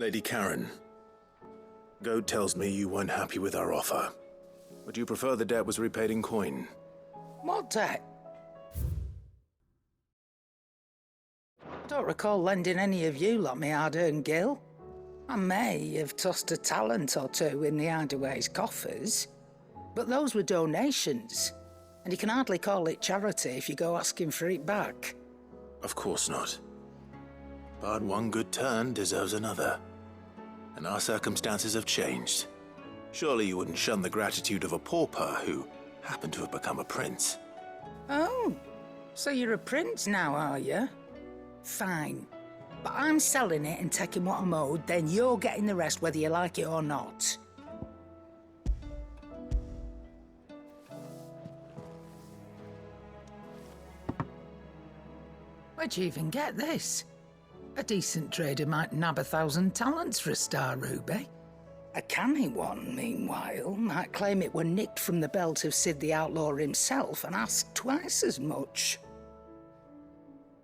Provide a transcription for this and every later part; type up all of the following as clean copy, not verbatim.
Lady Karen, Goad tells me you weren't happy with our offer. Would you prefer the debt was repaid in coin? What debt? I don't recall lending any of you lot me hard-earned gil. I may have tossed a talent or two in the Hideaway's coffers, but those were donations, and you can hardly call it charity if you go asking for it back. Of course not. But one good turn deserves another. And our circumstances have changed. Surely you wouldn't shun the gratitude of a pauper who happened to have become a prince. Oh, so you're a prince now, are you? Fine. But I'm selling it and taking what I'm owed, then you're getting the rest whether you like it or not. Where'd you even get this? A decent trader might nab 1,000 talents for a star ruby. A canny one, meanwhile, might claim it were nicked from the belt of Sid the Outlaw himself and ask twice as much.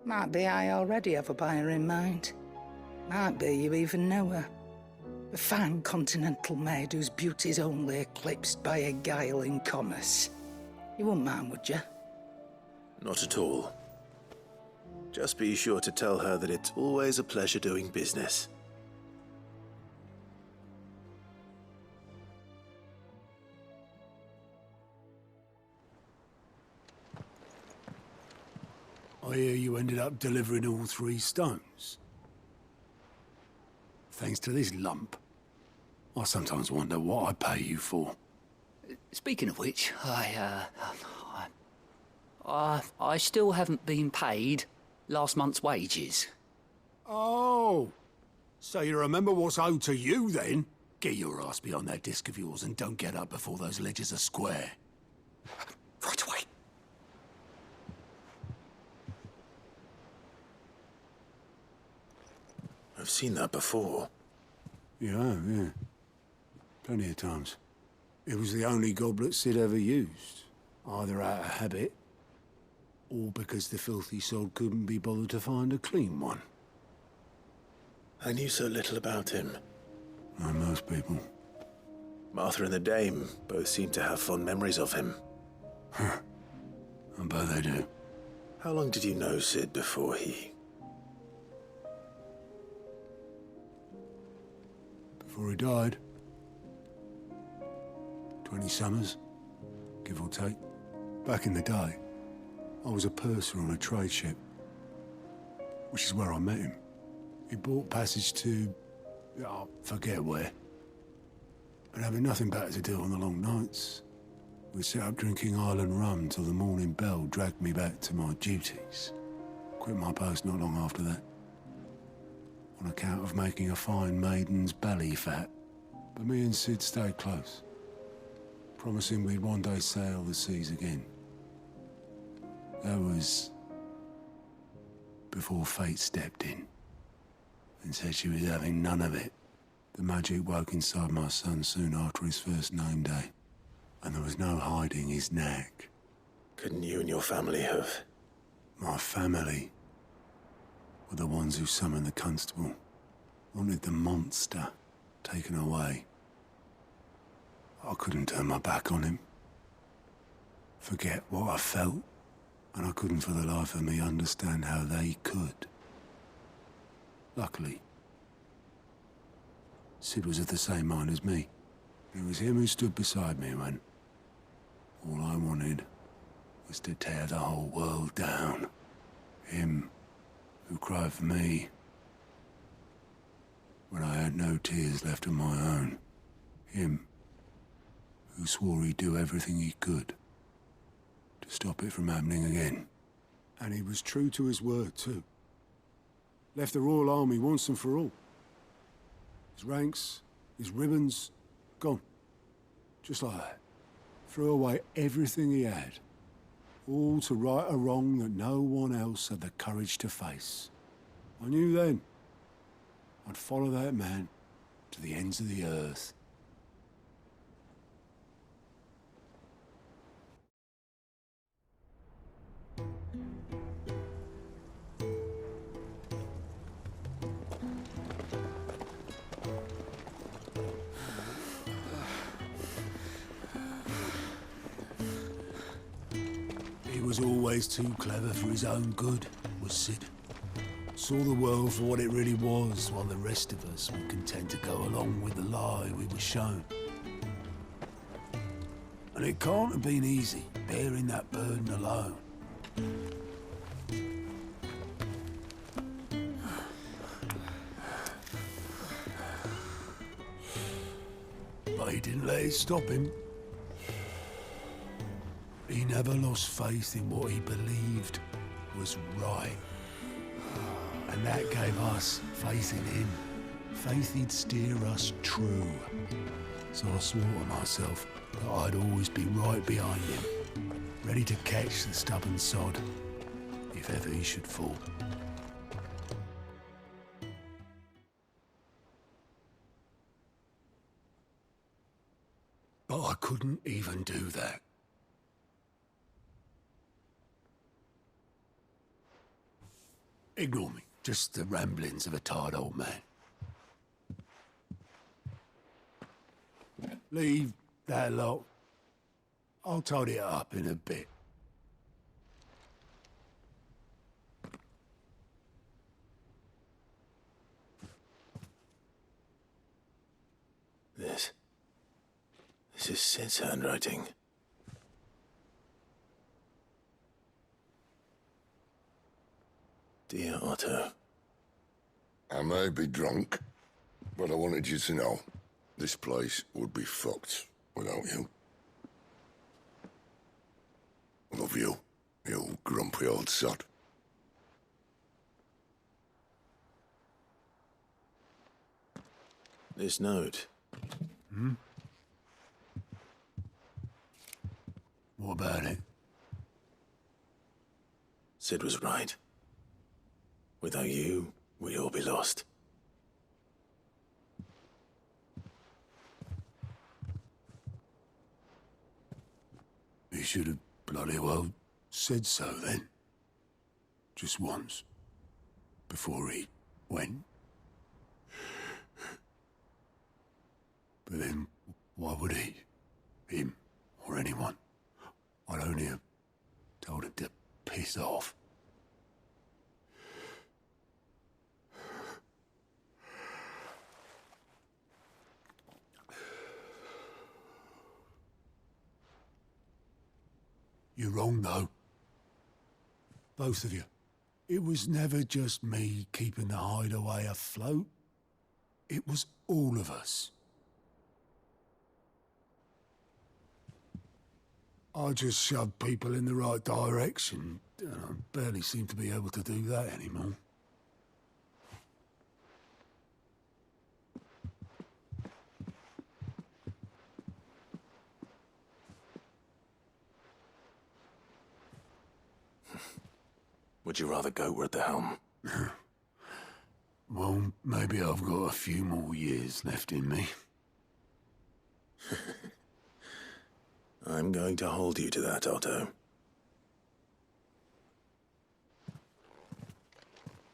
Might be I already have a buyer in mind. Might be you even know her. A fine continental maid whose beauty's only eclipsed by a guile in commerce. You wouldn't mind, would you? Not at all. Just be sure to tell her that it's always a pleasure doing business. I hear you ended up delivering all 3 stones. Thanks to this lump. I sometimes wonder what I pay you for. Speaking of which, I still haven't been paid last month's wages. Oh, so you remember what's owed to you then? Get your ass behind that disc of yours and don't get up before those ledgers are square. Right away. I've seen that before. You have, yeah. Plenty of times. It was the only goblet Sid ever used. Either out of habit, or because the filthy sod couldn't be bothered to find a clean one. I knew so little about him. Like most people. Martha and the Dame both seem to have fond memories of him. I bet they do. How long did you know Sid before Before he died. 20 summers, give or take. Back in the day, I was a purser on a trade ship, which is where I met him. He bought passage to, I forget where. But having nothing better to do on the long nights, we sat up drinking island rum till the morning bell dragged me back to my duties. Quit my post not long after that, on account of making a fine maiden's belly fat. But me and Sid stayed close, promising we'd one day sail the seas again. That was before fate stepped in and said she was having none of it. The magic woke inside my son soon after his first name day, and there was no hiding his knack. Couldn't you and your family have? My family were the ones who summoned the constable, wanted the monster taken away. I couldn't turn my back on him, forget what I felt, and I couldn't for the life of me understand how they could. Luckily, Sid was of the same mind as me. It was him who stood beside me when all I wanted was to tear the whole world down. Him who cried for me when I had no tears left of my own. Him who swore he'd do everything he could to stop it from happening again. And he was true to his word, too. Left the Royal Army once and for all. His ranks, his ribbons, gone. Just like that. Threw away everything he had. All to right a wrong that no one else had the courage to face. I knew then I'd follow that man to the ends of the earth. was always too clever for his own good, was Sid. Saw the world for what it really was, while the rest of us were content to go along with the lie we were shown. And it can't have been easy, bearing that burden alone. But he didn't let it stop him. He never lost faith in what he believed was right. And that gave us faith in him. Faith he'd steer us true. So I swore to myself that I'd always be right behind him, ready to catch the stubborn sod, if ever he should fall. But I couldn't even do that. Ignore me. Just the ramblings of a tired old man. Leave that lot. I'll tidy it up in a bit. This is Sid's handwriting. Dear Otto. I may be drunk, but I wanted you to know this place would be fucked without you. Love you, you grumpy old sod. This note. What about it? Sid was right. Without you, we'd all be lost. He should have bloody well said so then. Just once. Before he went. But then, why would he? Him, or anyone? I'd only have told him to piss off. You're wrong, though. Both of you. It was never just me keeping the hideaway afloat. It was all of us. I just shoved people in the right direction, and I barely seem to be able to do that anymore. Would you rather go at the helm? Well, maybe I've got a few more years left in me. I'm going to hold you to that, Otto.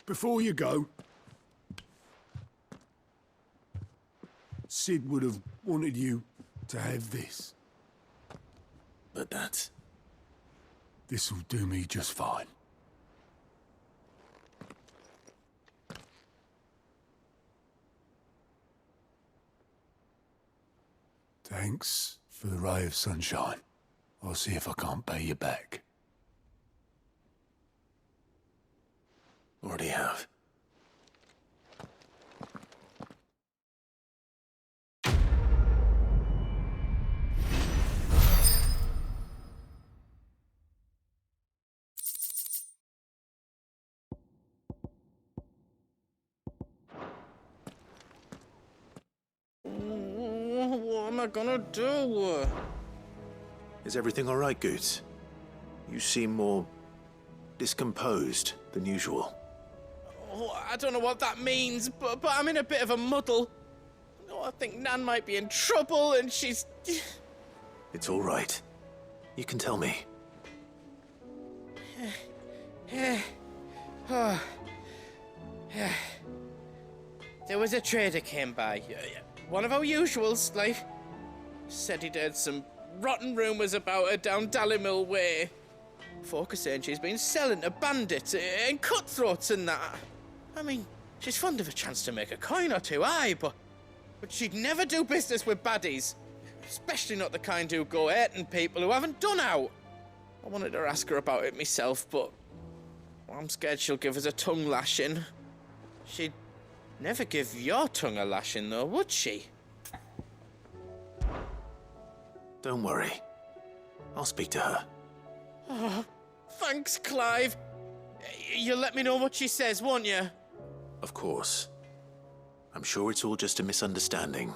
Before you go, Sid would have wanted you to have this. But that's... This'll do me just fine. Thanks for the ray of sunshine. I'll see if I can't pay you back. Already have. What am I gonna do? Is everything all right, Goots? You seem more discomposed than usual. Oh, I don't know what that means, but I'm in a bit of a muddle. Oh, I think Nan might be in trouble, and she's... It's all right. You can tell me. There was a trader came by. One of our usuals, like... Said he'd heard some rotten rumours about her down Dallymill Way. folk are saying she's been selling to bandits and cutthroats and that. I mean, she's fond of a chance to make a coin or two, aye, but she'd never do business with baddies. Especially not the kind who go hating people who haven't done out. I wanted to ask her about it myself, but I'm scared she'll give us a tongue lashing. She'd never give your tongue a lashing, though, would she? Don't worry. I'll speak to her. Oh, thanks, Clive. You'll let me know what she says, won't you? Of course. I'm sure it's all just a misunderstanding.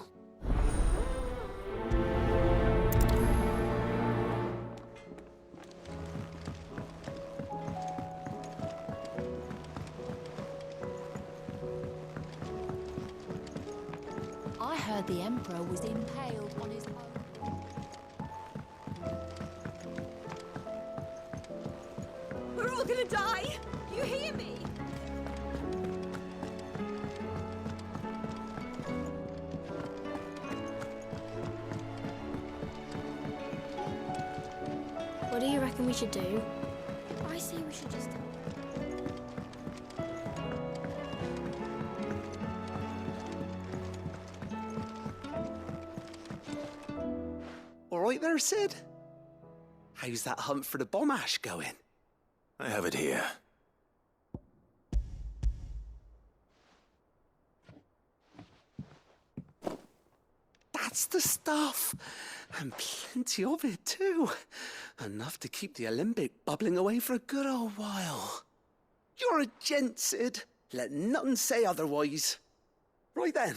I heard the Emperor was impaled on his own. We're all gonna die! You hear me? What do you reckon we should do? I say we should just... All right there, Sid? How's that hunt for the bomb ash going? I have it here. That's the stuff! And plenty of it, too. Enough to keep the Alembic bubbling away for a good old while. You're a gent, Sid. Let nothing say otherwise. Right then,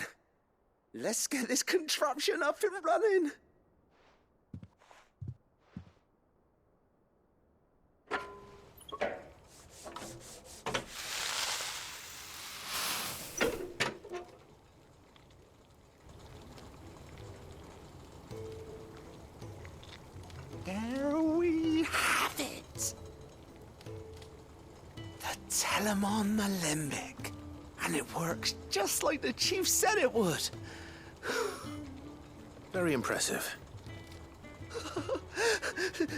let's get this contraption up and running. There we have it. The Telemon Alembic. And it works just like the chief said it would. Very impressive.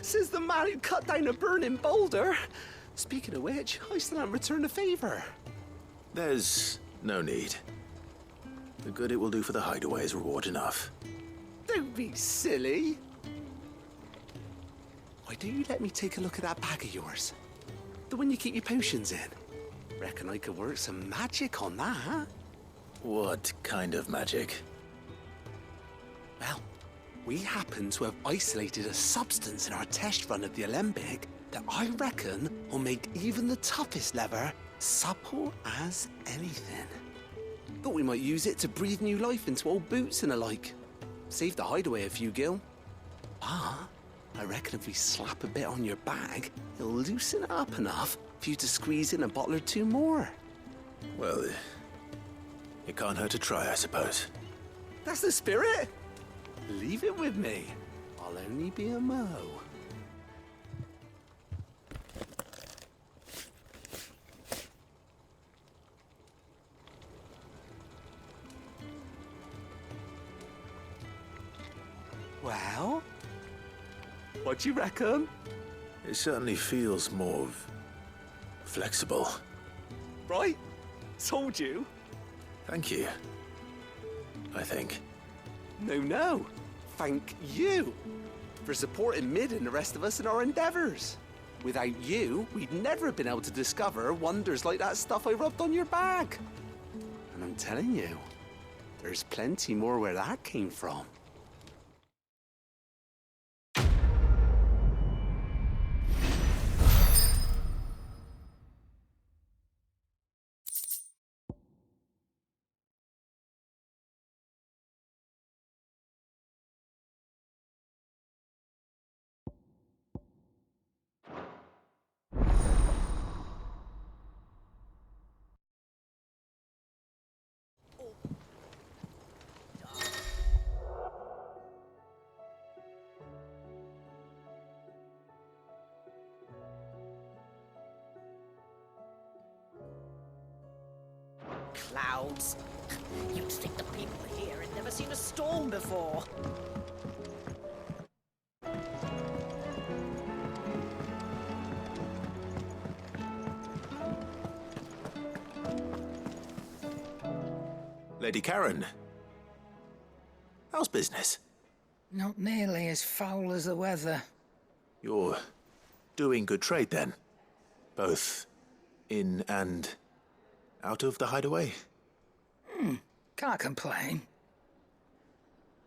Says the man who cut down a burning boulder. Speaking of which, I still haven't returned the favor. There's no need. The good it will do for the hideaway is reward enough. Don't be silly. Why don't you let me take a look at that bag of yours? The one you keep your potions in. Reckon I could work some magic on that, huh? What kind of magic? Well, we happen to have isolated a substance in our test run of the Alembic that I reckon will make even the toughest lever supple as anything. Thought we might use it to breathe new life into old boots and the like. Save the hideaway a few gil. But I reckon if we slap a bit on your bag, it'll loosen it up enough for you to squeeze in a bottle or two more. Well, it can't hurt to try, I suppose. That's the spirit. Leave it with me. I'll only be a mo. Well, what do you reckon? It certainly feels more flexible. Right? Told you. Thank you. I think. No. Thank you for supporting Mid and the rest of us in our endeavors. Without you, we'd never have been able to discover wonders like that stuff I rubbed on your bag. And I'm telling you, there's plenty more where that came from. Clouds. You'd think the people here had never seen a storm before. Lady Karen. How's business? Not nearly as foul as the weather. You're doing good trade then? Both in and out of the hideaway? Can't complain.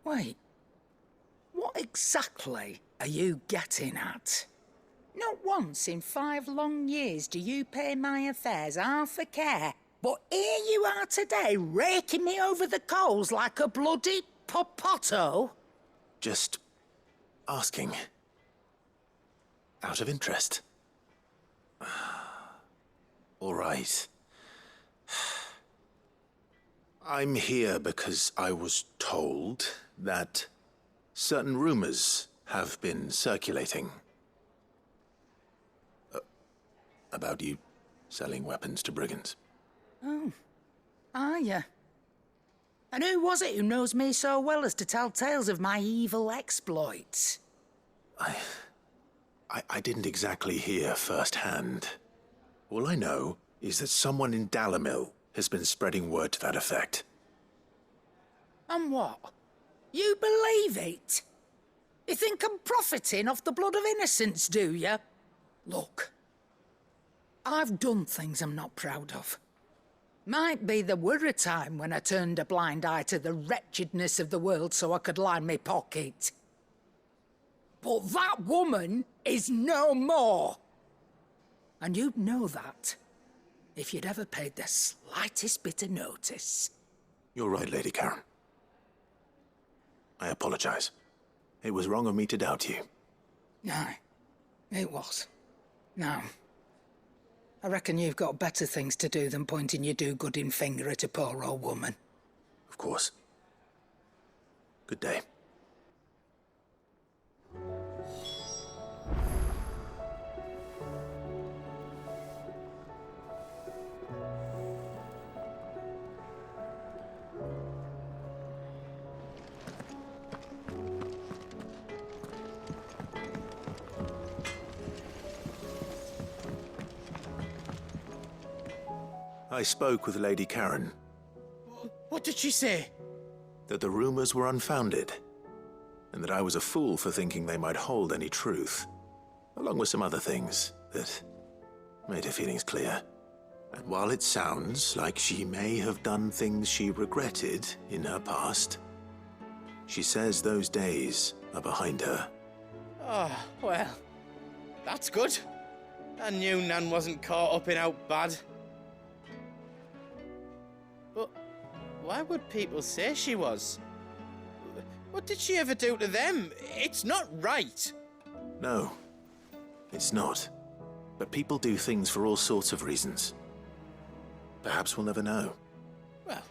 Wait. What exactly are you getting at? Not once in 5 long years do you pay my affairs half a care, but here you are today, raking me over the coals like a bloody popoto? Just asking. Out of interest. All right. I'm here because I was told that certain rumors have been circulating. About you selling weapons to brigands. Oh, are you? And who was it who knows me so well as to tell tales of my evil exploits? I didn't exactly hear firsthand. All I know is that someone in Dalamil has been spreading word to that effect. And what? You believe it? You think I'm profiting off the blood of innocents, do you? Look, I've done things I'm not proud of. Might be there were a time when I turned a blind eye to the wretchedness of the world so I could line my pocket. But that woman is no more. And you'd know that if you'd ever paid the slightest bit of notice. You're right, Lady Karen. I apologize. It was wrong of me to doubt you. Aye, it was. Now, I reckon you've got better things to do than pointing your do-gooding finger at a poor old woman. Of course. Good day. I spoke with Lady Karen. What did she say? That the rumors were unfounded, and that I was a fool for thinking they might hold any truth, along with some other things that made her feelings clear. And while it sounds like she may have done things she regretted in her past, she says those days are behind her. Oh, well, that's good. I knew Nan wasn't caught up in out bad. But why would people say she was? What did she ever do to them? It's not right. No, it's not. But people do things for all sorts of reasons. Perhaps we'll never know. Well,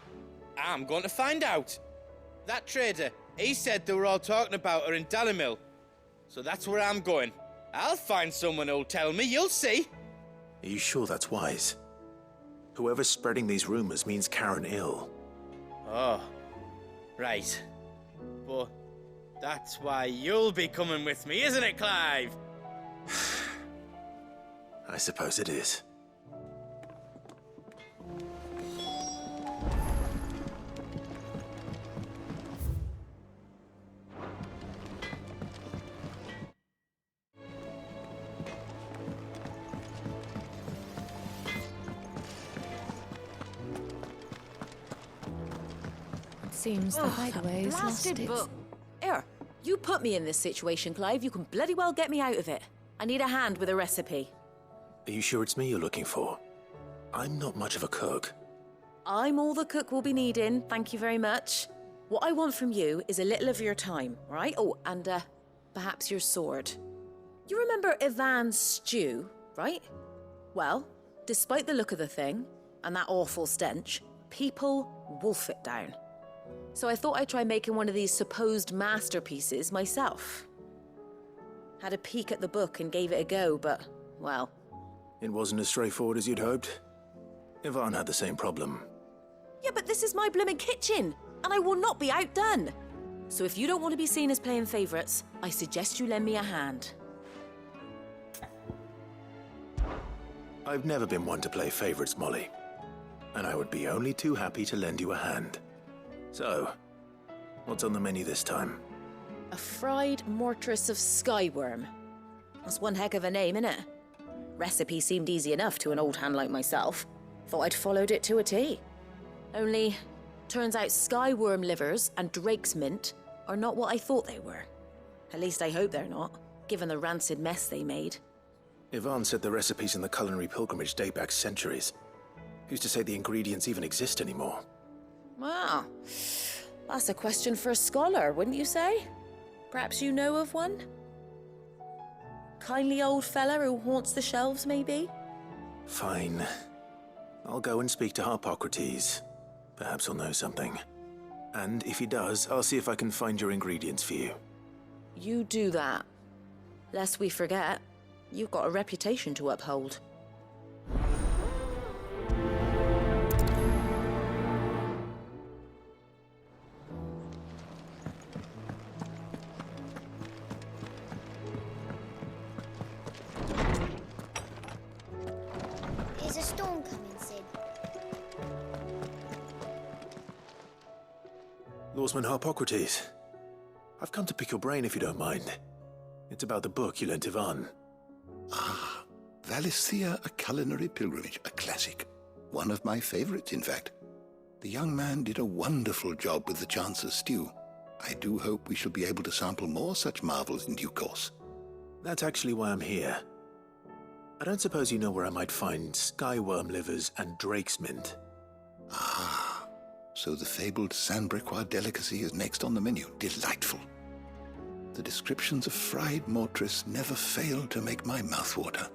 I'm going to find out. That trader, he said they were all talking about her in Dalamil. So that's where I'm going. I'll find someone who'll tell me, you'll see. Are you sure that's wise? Whoever's spreading these rumors means Karen ill. Oh, right. But that's why you'll be coming with me, isn't it, Clive? I suppose it is. Seems the hideaway's lost its... book. Here, you put me in this situation, Clive. You can bloody well get me out of it. I need a hand with a recipe. Are you sure it's me you're looking for? I'm not much of a cook. I'm all the cook will be needing, thank you very much. What I want from you is a little of your time, right? Oh, and perhaps your sword. You remember Ivan's stew, right? Well, despite the look of the thing, and that awful stench, people wolf it down. So I thought I'd try making one of these supposed masterpieces myself. Had a peek at the book and gave it a go, but, well... It wasn't as straightforward as you'd hoped. Ivan had the same problem. Yeah, but this is my blimmin' kitchen, and I will not be outdone. So if you don't want to be seen as playing favourites, I suggest you lend me a hand. I've never been one to play favourites, Molly. And I would be only too happy to lend you a hand. So, what's on the menu this time? A fried mortress of skyworm. That's one heck of a name, innit? Recipe seemed easy enough to an old hand like myself. Thought I'd followed it to a T. Only, turns out skyworm livers and drake's mint are not what I thought they were. At least I hope they're not, given the rancid mess they made. Yvonne said the recipes in the culinary pilgrimage date back centuries. Who's to say the ingredients even exist anymore? Wow. That's a question for a scholar, wouldn't you say? Perhaps you know of one? Kindly old fella who haunts the shelves, maybe? Fine. I'll go and speak to Harpocrates. Perhaps he'll know something. And if he does, I'll see if I can find your ingredients for you. You do that. Lest we forget, you've got a reputation to uphold. Is a storm coming, Sid? Lawsman Harpocrates. I've come to pick your brain if you don't mind. It's about the book you lent Ivan. Ah, Valisthea, a culinary pilgrimage, a classic. One of my favorites, in fact. The young man did a wonderful job with the Chance's stew. I do hope we shall be able to sample more such marvels in due course. That's actually why I'm here. I don't suppose you know where I might find skyworm livers and drake's mint. Ah, so the fabled Sandbrequois delicacy is next on the menu. Delightful. The descriptions of fried mortress never fail to make my mouth water.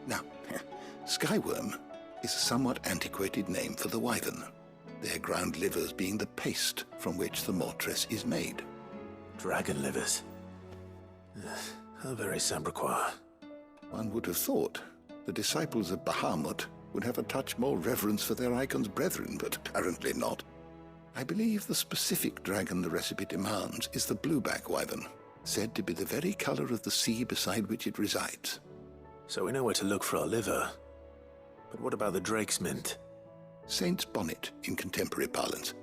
Now, skyworm is a somewhat antiquated name for the wyvern, their ground livers being the paste from which the mortress is made. Dragon livers. How very Sandbrequois. One would have thought the disciples of Bahamut would have a touch more reverence for their icon's brethren, but apparently not. I believe the specific dragon the recipe demands is the blueback wyvern, said to be the very color of the sea beside which it resides. So we know where to look for our liver. But what about the drake's mint? Saint's bonnet in contemporary parlance,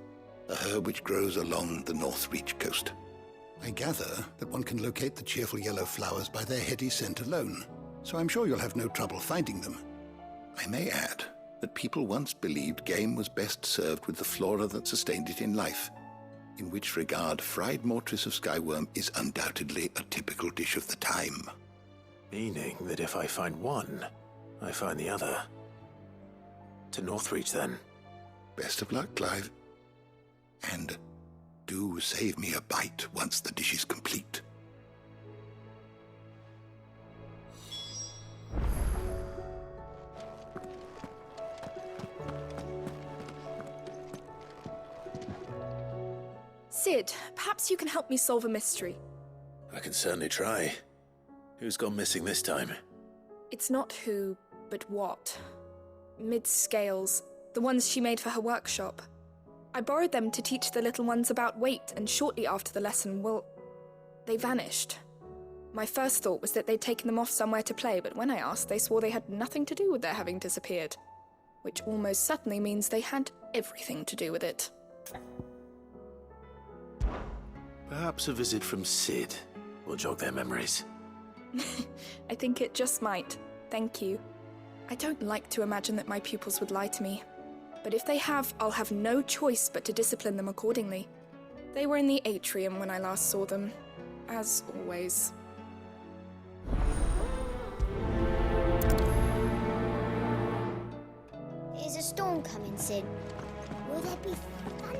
a herb which grows along the North Reach coast. I gather that one can locate the cheerful yellow flowers by their heady scent alone, so I'm sure you'll have no trouble finding them. I may add that people once believed game was best served with the flora that sustained it in life, in which regard fried mortress of skyworm is undoubtedly a typical dish of the time. Meaning that if I find one, I find the other. To Northreach, then. Best of luck, Clive. And do save me a bite once the dish is complete. Sid, perhaps you can help me solve a mystery. I can certainly try. Who's gone missing this time? It's not who, but what. Mid's scales, the ones she made for her workshop. I borrowed them to teach the little ones about weight, and shortly after the lesson, they vanished. My first thought was that they'd taken them off somewhere to play, but when I asked, they swore they had nothing to do with their having disappeared. Which almost certainly means they had everything to do with it. Perhaps a visit from Sid will jog their memories. I think it just might. Thank you. I don't like to imagine that my pupils would lie to me. But if they have, I'll have no choice but to discipline them accordingly. They were in the atrium when I last saw them, as always. Is a storm coming, Sid? Will there be thunder?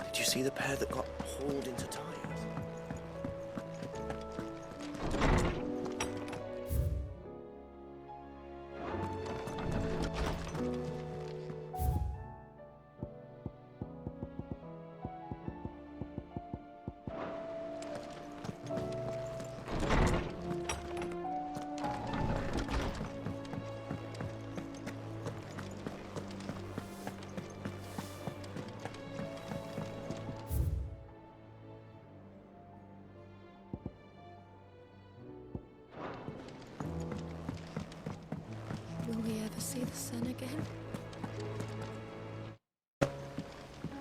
Did you see the pair that got hauled into ties? again.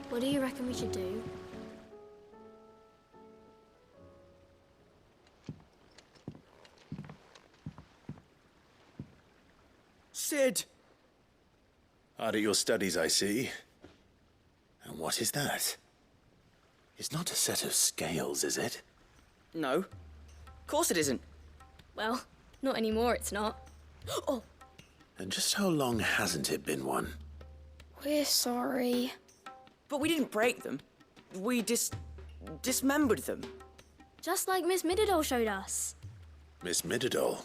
What do you reckon we should do? Sid! Hard at your studies, I see. And what is that? It's not a set of scales, is it? No. Of course it isn't. Well, not anymore, it's not. Oh! And just how long hasn't it been one? We're sorry. But we didn't break them. We dismembered them. Just like Miss Mididol showed us. Miss Mididol?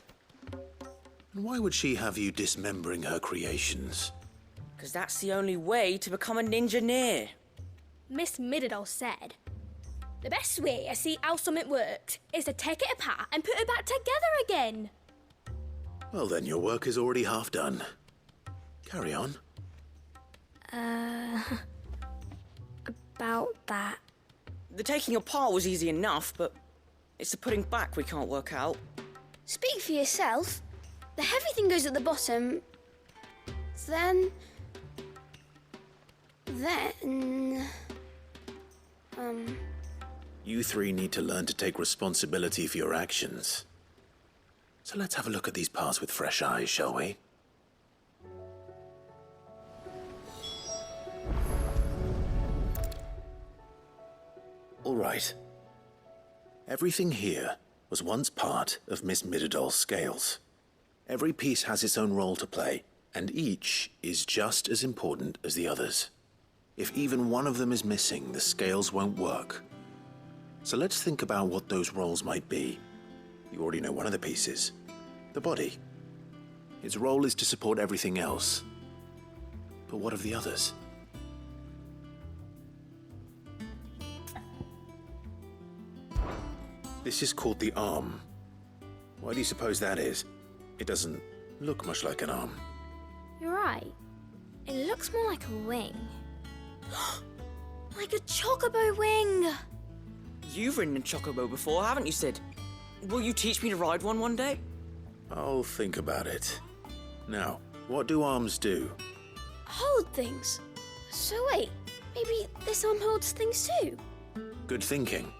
And why would she have you dismembering her creations? Because that's the only way to become a ninja-neer. Miss Mididol said, the best way to see how something works is to take it apart and put it back together again. Well then, your work is already half done. Carry on. About that. The taking apart was easy enough, but it's the putting back we can't work out. Speak for yourself. The heavy thing goes at the bottom. Then... You three need to learn to take responsibility for your actions. So let's have a look at these parts with fresh eyes, shall we? All right. Everything here was once part of Miss Mididol's scales. Every piece has its own role to play, and each is just as important as the others. If even one of them is missing, the scales won't work. So let's think about what those roles might be. You already know one of the pieces, the body. Its role is to support everything else. But what of the others? This is called the arm. Why do you suppose that is? It doesn't look much like an arm. You're right. It looks more like a wing. Like a chocobo wing! You've ridden a chocobo before, haven't you, Sid? Will you teach me to ride one day? I'll think about it. Now, what do arms do? Hold things. So wait, maybe this arm holds things too? Good thinking.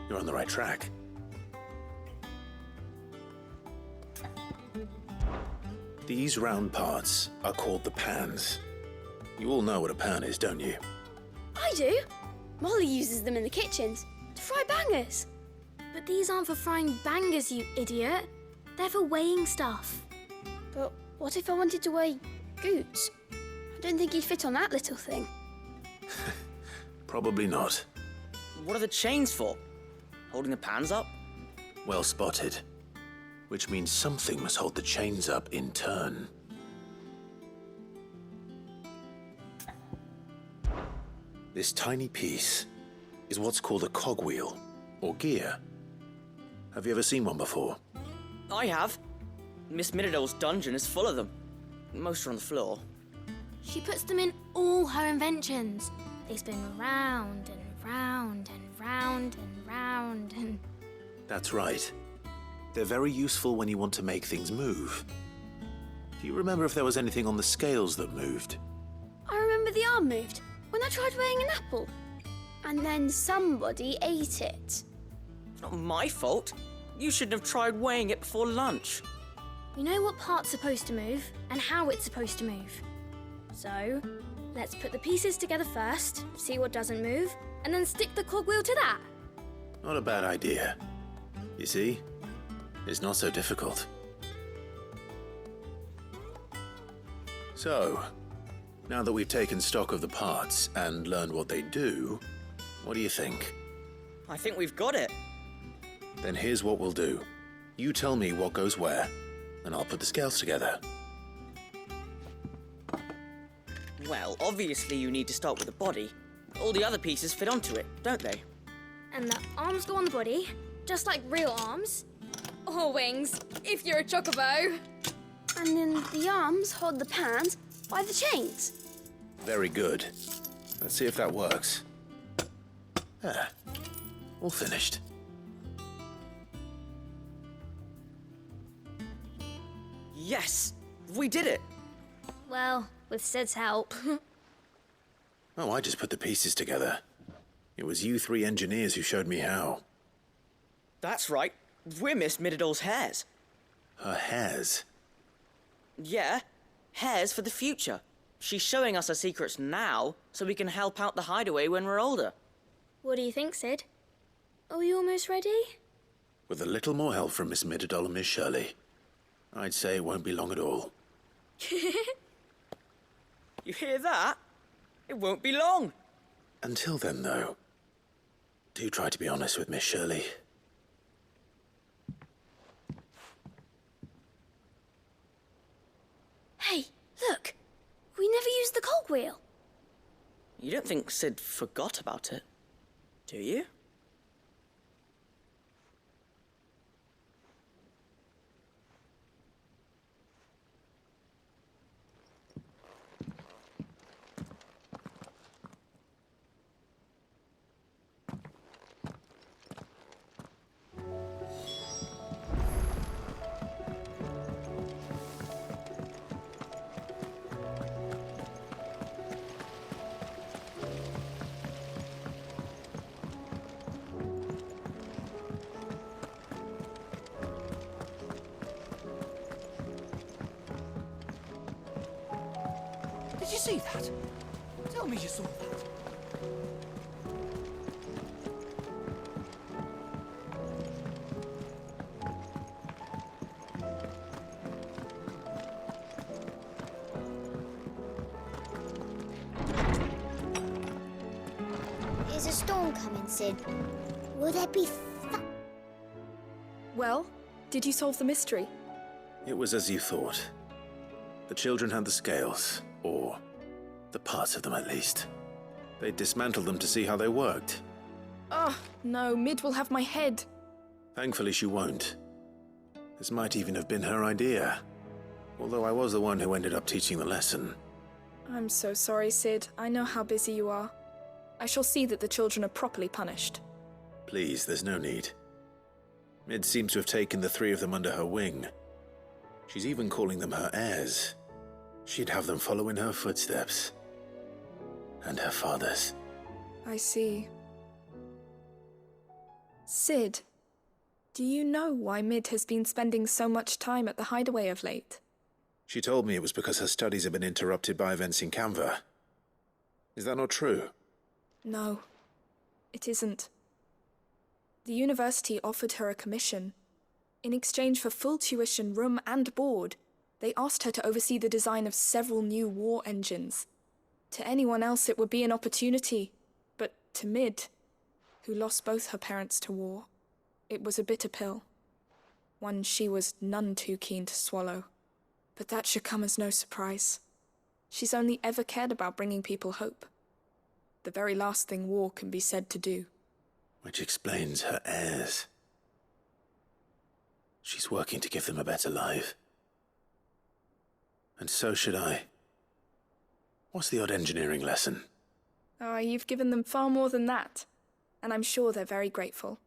You're on the right track. These round parts are called the pans. You all know what a pan is, don't you? I do. Molly uses them in the kitchens to fry bangers. But these aren't for frying bangers, you idiot. They're for weighing stuff. But what if I wanted to weigh Goots? I don't think he'd fit on that little thing. Probably not. What are the chains for? Holding the pans up? Well spotted. Which means something must hold the chains up in turn. This tiny piece is what's called a cogwheel, or gear. Have you ever seen one before? I have. Miss Mididol's dungeon is full of them. Most are on the floor. She puts them in all her inventions. They spin round and round and round and round and... That's right. They're very useful when you want to make things move. Do you remember if there was anything on the scales that moved? I remember the arm moved when I tried weighing an apple. And then somebody ate it. It's not my fault. You shouldn't have tried weighing it before lunch. We know what part's supposed to move and how it's supposed to move. So, let's put the pieces together first, see what doesn't move, and then stick the cogwheel to that. Not a bad idea. You see? It's not so difficult. So, now that we've taken stock of the parts and learned what they do, what do you think? I think we've got it. Then here's what we'll do. You tell me what goes where, and I'll put the scales together. Well, obviously you need to start with the body. All the other pieces fit onto it, don't they? And the arms go on the body, just like real arms. Or wings, if you're a chocobo. And then the arms hold the pans by the chains. Very good. Let's see if that works. There. All finished. Yes! We did it! Well, with Sid's help. Oh, I just put the pieces together. It was you three engineers who showed me how. That's right. We're Miss Mididol's heirs. Her hairs? Yeah, heirs for the future. She's showing us her secrets now, so we can help out the hideaway when we're older. What do you think, Sid? Are you almost ready? With a little more help from Miss Mididol and Miss Shirley, I'd say it won't be long at all. You hear that? It won't be long. Until then, though, do try to be honest with Miss Shirley. Hey, look! We never used the cogwheel. You don't think Sid forgot about it, do you? Did you see that? Tell me you saw that. Is a storm coming, Sid? Will there be Well, did you solve the mystery? It was as you thought. The children had the scales, or the parts of them at least. They dismantled them to see how they worked. Oh, no, Mid will have my head. Thankfully she won't. This might even have been her idea. Although I was the one who ended up teaching the lesson. I'm so sorry, Sid. I know how busy you are. I shall see that the children are properly punished. Please, there's no need. Mid seems to have taken the three of them under her wing. She's even calling them her heirs. She'd have them follow in her footsteps. And her father's. I see. Sid, do you know why Mid has been spending so much time at the hideaway of late? She told me it was because her studies have been interrupted by events in Canva. Is that not true? No, it isn't. The university offered her a commission. In exchange for full tuition, room and board, they asked her to oversee the design of several new war engines. To anyone else it would be an opportunity, but to Mid, who lost both her parents to war, it was a bitter pill. One she was none too keen to swallow. But that should come as no surprise. She's only ever cared about bringing people hope. The very last thing war can be said to do. Which explains her heirs. She's working to give them a better life. And so should I. What's the odd engineering lesson? Ah, you've given them far more than that. And I'm sure they're very grateful.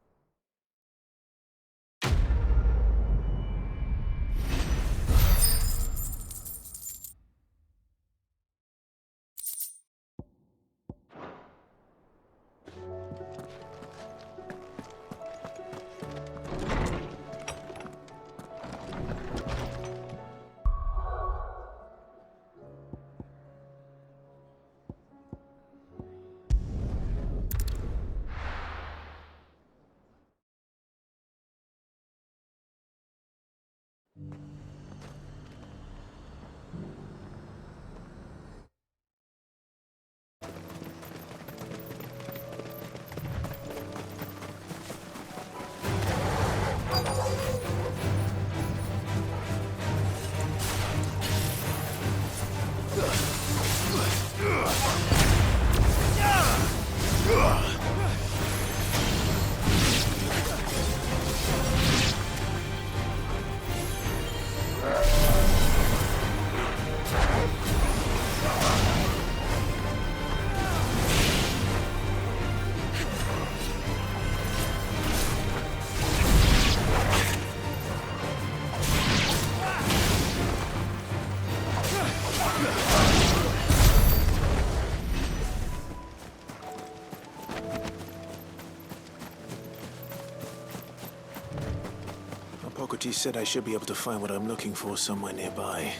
Socrates said I should be able to find what I'm looking for somewhere nearby.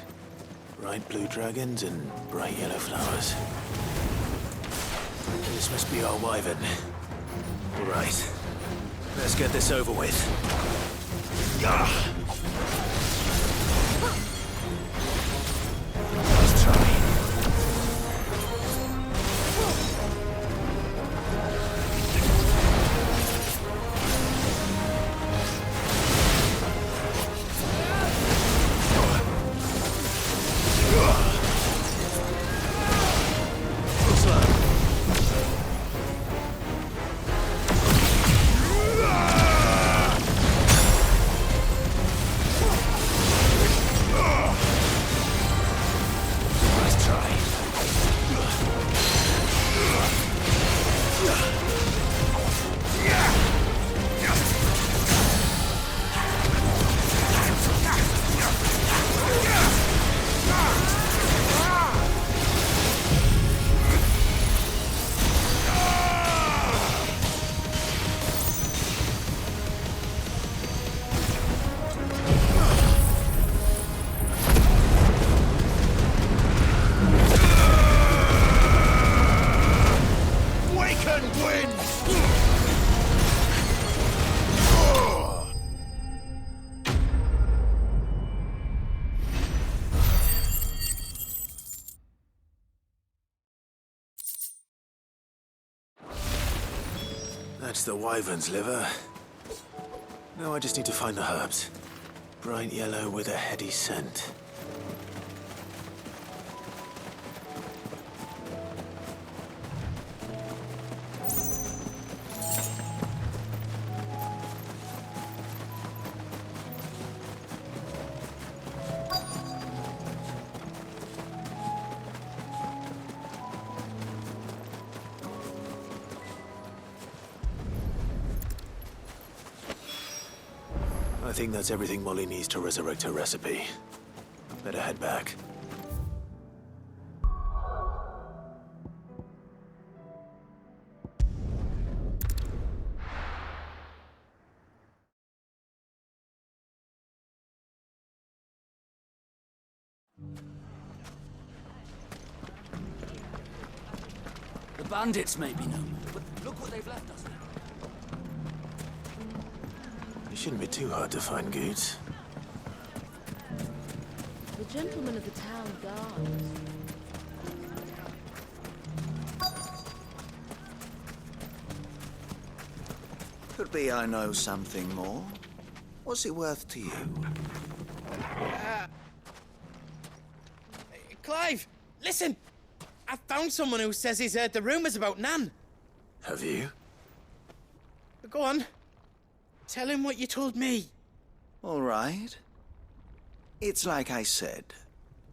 Bright blue dragons and bright yellow flowers. This must be our wyvern. All right. Let's get this over with. Let's try. That's the wyvern's liver. Now I just need to find the herbs. Bright yellow with a heady scent. I think that's everything Molly needs to resurrect her recipe. Better head back. The bandits may be no more, but look what they've left us now. It shouldn't be too hard to find goods. The gentlemen of the town guard. Could be I know something more. What's it worth to you? Clive, listen! I found someone who says he's heard the rumors about Nan. Have you? Go on. Tell him what you told me. All right. It's like I said.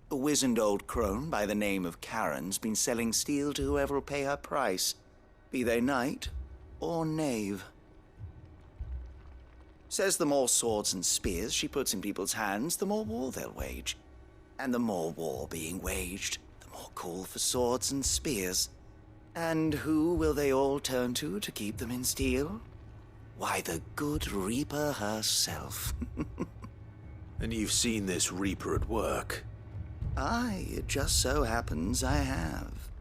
A wizened old crone by the name of Karen's been selling steel to whoever will pay her price, be they knight or knave. Says the more swords and spears she puts in people's hands, the more war they'll wage. And the more war being waged, the more call for swords and spears. And who will they all turn to keep them in steel? Why, the good Reaper herself. And you've seen this Reaper at work? Aye, it just so happens I have.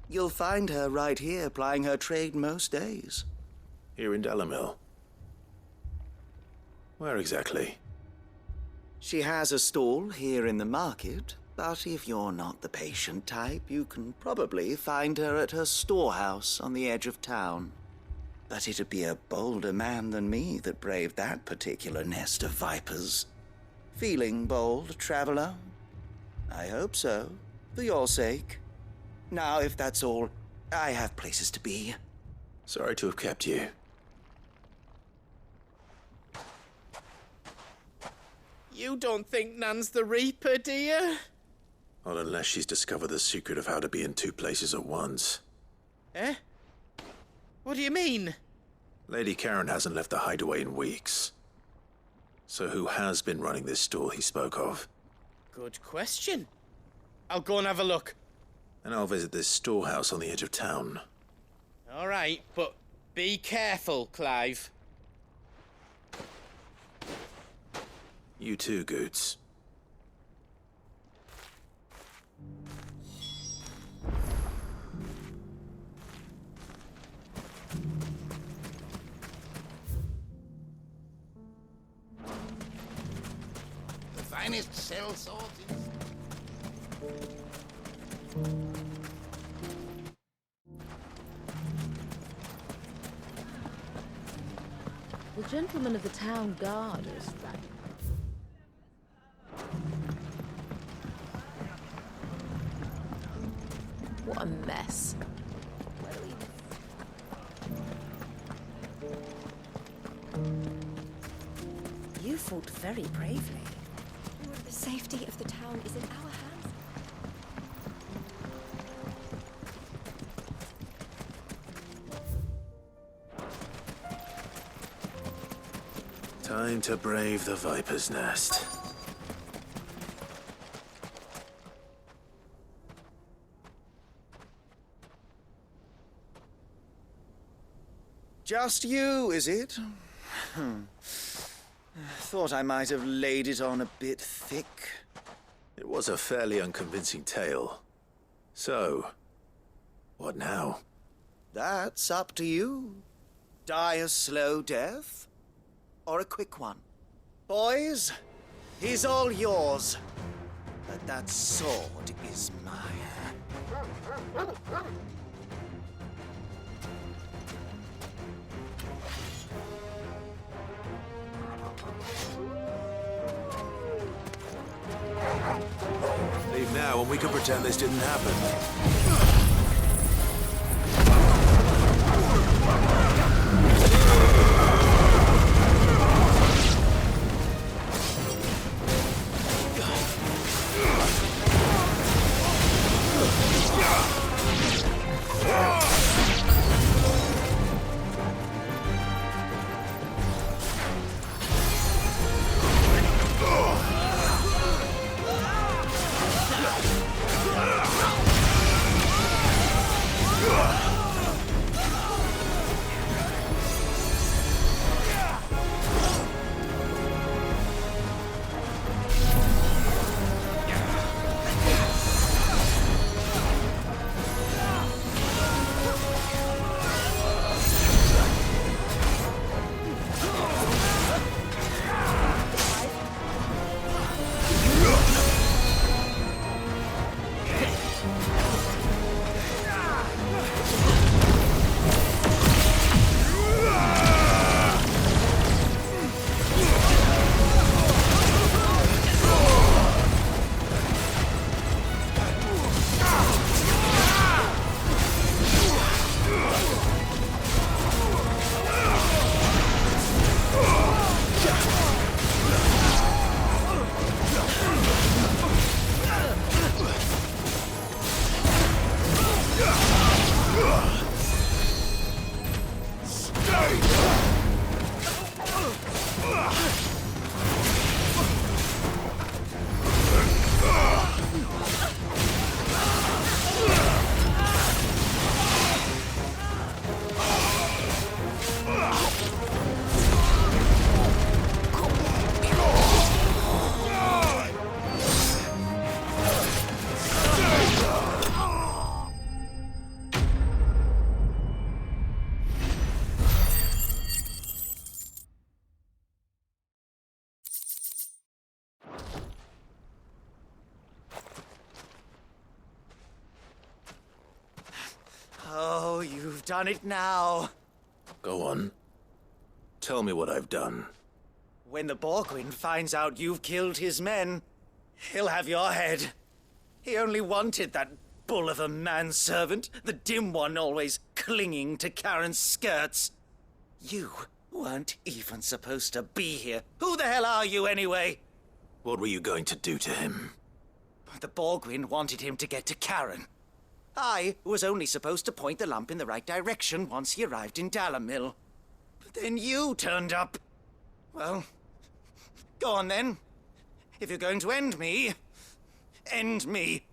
You'll find her right here plying her trade most days. Here in Delamil? Where exactly? She has a stall here in the market, but if you're not the patient type, you can probably find her at her storehouse on the edge of town. But it'd be a bolder man than me that braved that particular nest of vipers. Feeling bold, traveler? I hope so, for your sake. Now, if that's all, I have places to be. Sorry to have kept you. You don't think Nan's the Reaper, do you? Not unless she's discovered the secret of how to be in two places at once. Eh? What do you mean? Lady Karen hasn't left the hideaway in weeks. So who has been running this stall he spoke of? Good question. I'll go and have a look. And I'll visit this storehouse on the edge of town. All right, but be careful, Clive. You too, Goots. The finest cell sort in... The gentleman of the town guard is right. What a mess. You fought very bravely. The safety of the town is in our hands. Time to brave the Viper's Nest. Just you, is it? Thought I might have laid it on a bit thick. It was a fairly unconvincing tale. So, what now? That's up to you. Die a slow death, or a quick one. Boys, he's all yours. But that sword is mine. Leave now and we can pretend this didn't happen. Oh, you've done it now. Go on. Tell me what I've done. When the Borgwyn finds out you've killed his men, he'll have your head. He only wanted that bull of a manservant, the dim one always clinging to Karen's skirts. You weren't even supposed to be here. Who the hell are you anyway? What were you going to do to him? The Borgwyn wanted him to get to Karen. I was only supposed to point the lamp in the right direction once he arrived in Dalamil. But then you turned up. Well, go on then. If you're going to end me, end me.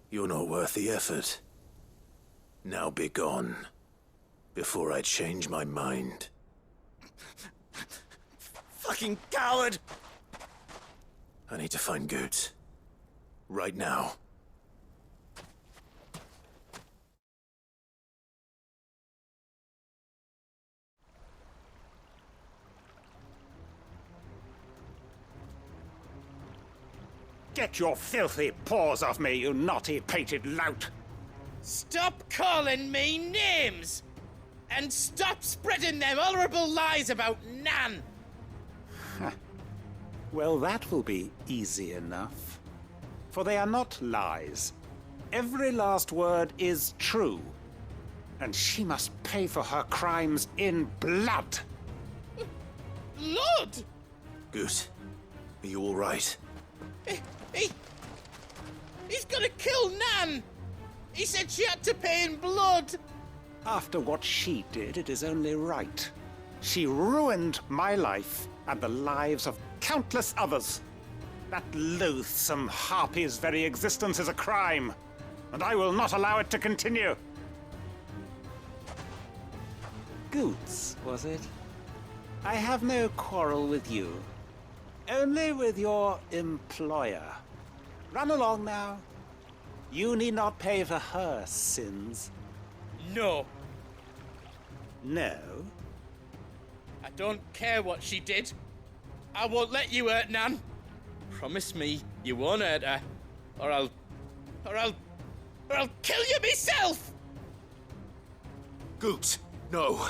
You're not worth the effort. Now be gone, before I change my mind. Fucking coward! I need to find Goots. Right now. Get your filthy paws off me, you naughty-pated lout! Stop calling me names! And stop spreading them horrible lies about Nan! Well, that will be easy enough. For they are not lies. Every last word is true. And she must pay for her crimes in blood. Blood? Goose, are you all right? He's gonna kill Nan! He said she had to pay in blood! After what she did, it is only right. She ruined my life and the lives of countless others. That loathsome harpy's very existence is a crime, and I will not allow it to continue. Goots, was it? I have no quarrel with you. Only with your employer. Run along now. You need not pay for her sins. No. No? I don't care what she did. I won't let you hurt Nan. Promise me you won't hurt her, or I'll kill you myself! Goots, no.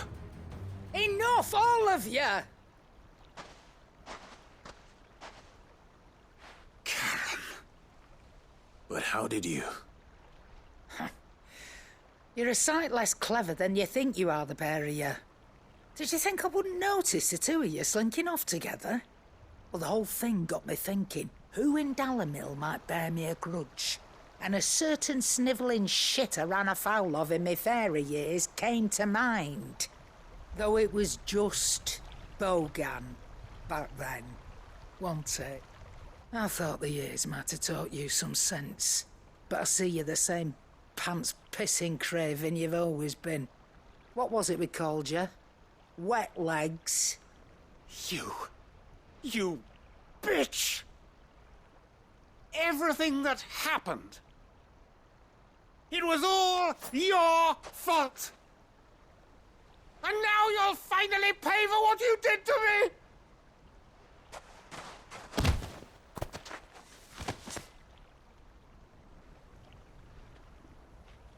Enough, all of you! Karen. But how did you? You're a sight less clever than you think you are, the pair of you. Did you think I wouldn't notice the two of you slinking off together? Well, the whole thing got me thinking, who in Dalamil might bear me a grudge? And a certain snivelling shit I ran afoul of in my fairy years came to mind. Though it was just Bogan back then, wasn't it? I thought the years might have taught you some sense, but I see you're the same pants-pissing craven you've always been. What was it we called you? Wet legs? You bitch! Everything that happened, it was all your fault! And now you'll finally pay for what you did to me!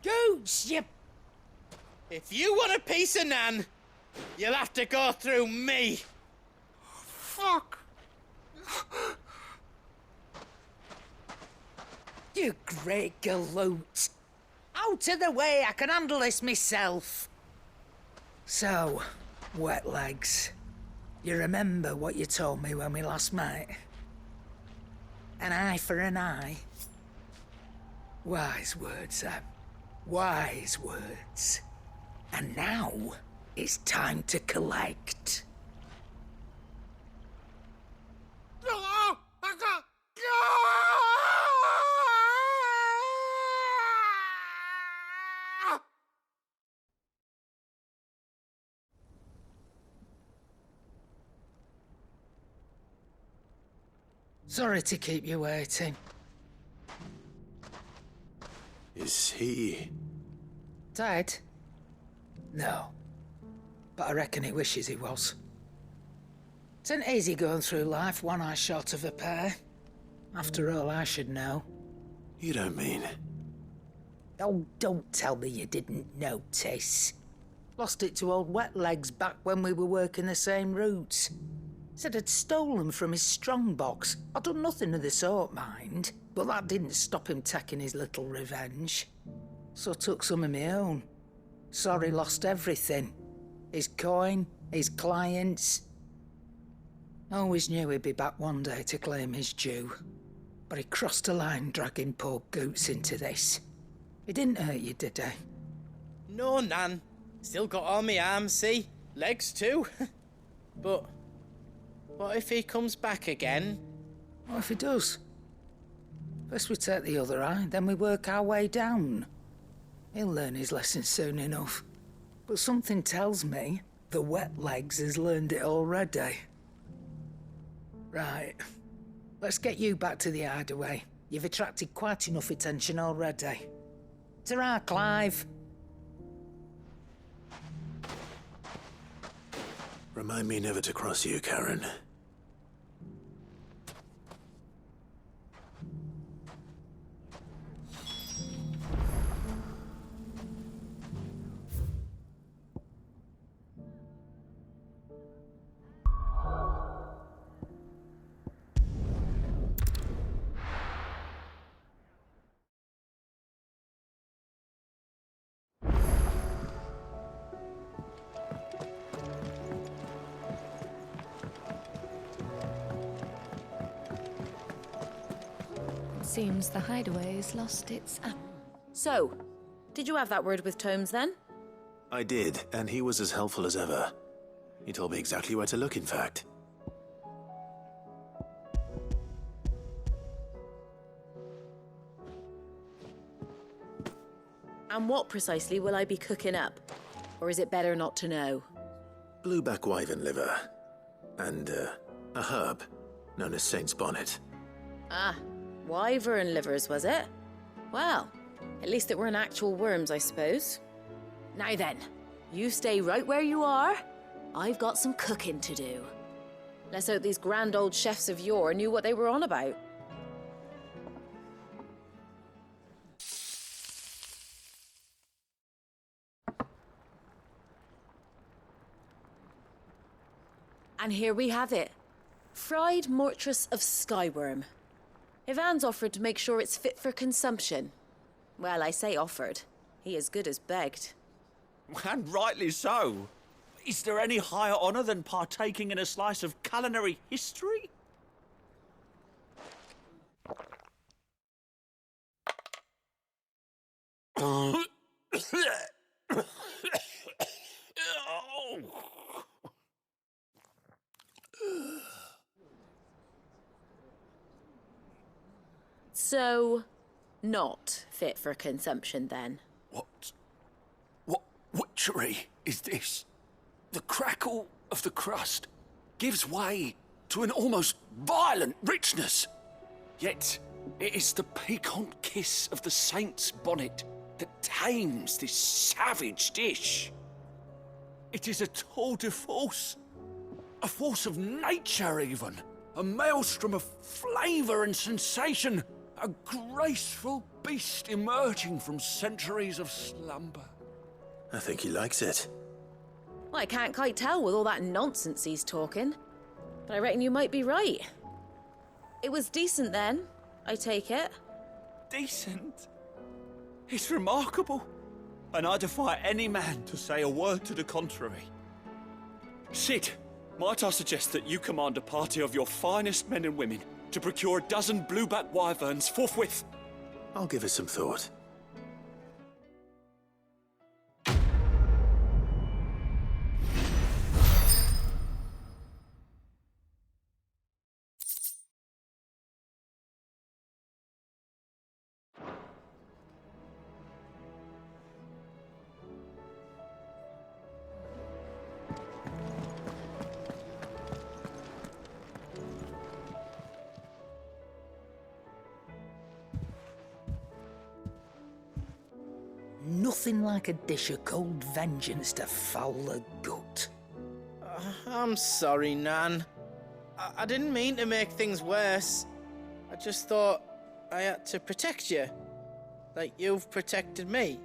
Goots, you... If you want a piece of Nan, you'll have to go through me. Fuck! You great galoot. Out of the way, I can handle this myself. So, wet legs, you remember what you told me when we last met? An eye for an eye. Wise words, Sam. Wise words. And now, it's time to collect. Sorry to keep you waiting. Is he... Dead? No. But I reckon he wishes he was. It ain't easy going through life one eye short of a pair. After all, I should know. You don't mean... Oh, don't tell me you didn't notice. Lost it to old Wet Legs back when we were working the same routes. Said I'd stolen from his strongbox. I'd done nothing of the sort, mind. But that didn't stop him taking his little revenge. So I took some of my own. Sorry, lost everything. His coin, his clients. Always knew he'd be back one day to claim his due. But he crossed a line dragging poor Goots into this. He didn't hurt you, did he? No, Nan. Still got all my arms, see? Legs too. But what if he comes back again? What if he does? First we take the other eye, then we work our way down. He'll learn his lesson soon enough. But something tells me the Wet Legs has learned it already. Right. Let's get you back to the hideaway. You've attracted quite enough attention already. Ta-ra, Clive. Remind me never to cross you, Karen. Seems the hideaway's lost its... So, did you have that word with Tomes then? I did, and he was as helpful as ever. He told me exactly where to look, in fact. And what precisely will I be cooking up? Or is it better not to know? Blueback wyvern liver. And, a herb known as Saint's Bonnet. Ah, wyvern livers, was it? Well, at least it weren't actual worms, I suppose. Now then, you stay right where you are. I've got some cooking to do. Let's hope these grand old chefs of yore knew what they were on about. And here we have it. Fried mortress of skyworm. Ivan's offered to make sure it's fit for consumption. Well, I say offered. He as good as begged. And rightly so. Is there any higher honour than partaking in a slice of culinary history? So, not fit for consumption then? What witchery is this? The crackle of the crust gives way to an almost violent richness. Yet, it is the piquant kiss of the saint's bonnet that tames this savage dish. It is a tour de force, a force of nature even, a maelstrom of flavour and sensation, a graceful beast emerging from centuries of slumber. I think he likes it. Well, I can't quite tell with all that nonsense he's talking, but I reckon you might be right. It was decent then, I take it. Decent? It's remarkable, and I defy any man to say a word to the contrary. Sid, might I suggest that you command a party of your finest men and women to procure a dozen blueback wyverns forthwith? I'll give it some thought. Nothing like a dish of cold vengeance to foul the gut. I'm sorry, Nan. I didn't mean to make things worse. I just thought I had to protect you. Like you've protected me.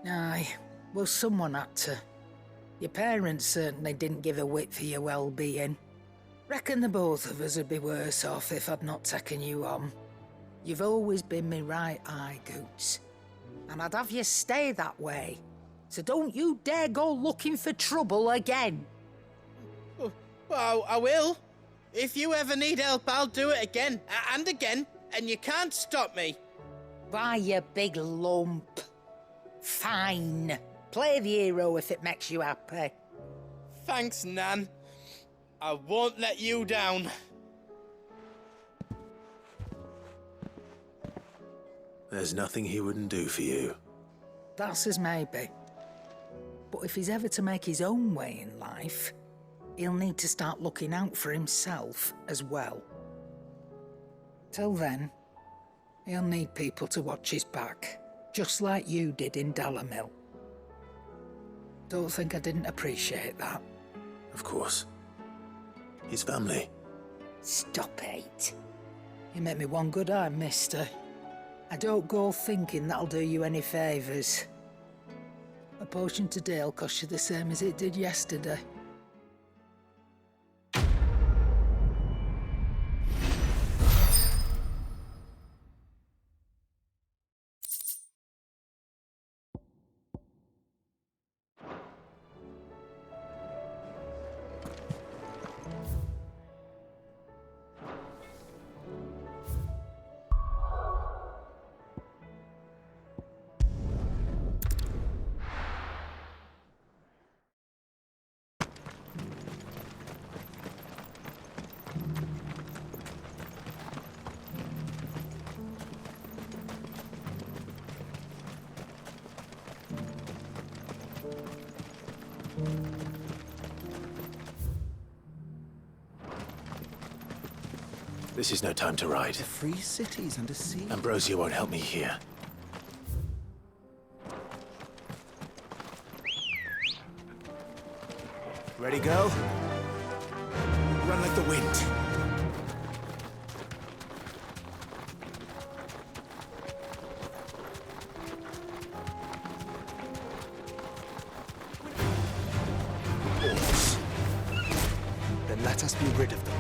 Aye, well, someone had to. Your parents certainly didn't give a whit for your well-being. Reckon the both of us would be worse off if I'd not taken you on. You've always been me right eye, Goots. And I'd have you stay that way. So don't you dare go looking for trouble again. Well, I will. If you ever need help, I'll do it again and again, and you can't stop me. Why, you big lump. Fine. Play the hero if it makes you happy. Thanks, Nan. I won't let you down. There's nothing he wouldn't do for you. That's as maybe. But if he's ever to make his own way in life, he'll need to start looking out for himself as well. Till then, he'll need people to watch his back, just like you did in Dalamil. Don't think I didn't appreciate that. Of course. His family. Stop it. You make me one good eye, mister. I don't go thinking that'll do you any favours. A potion today'll cost you the same as it did yesterday. This is no time to ride. The free cities under sea. Ambrosia won't help me here. Ready, go? Run like the wind. Orcs. Then let us be rid of them.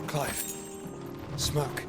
Clive. Smoke.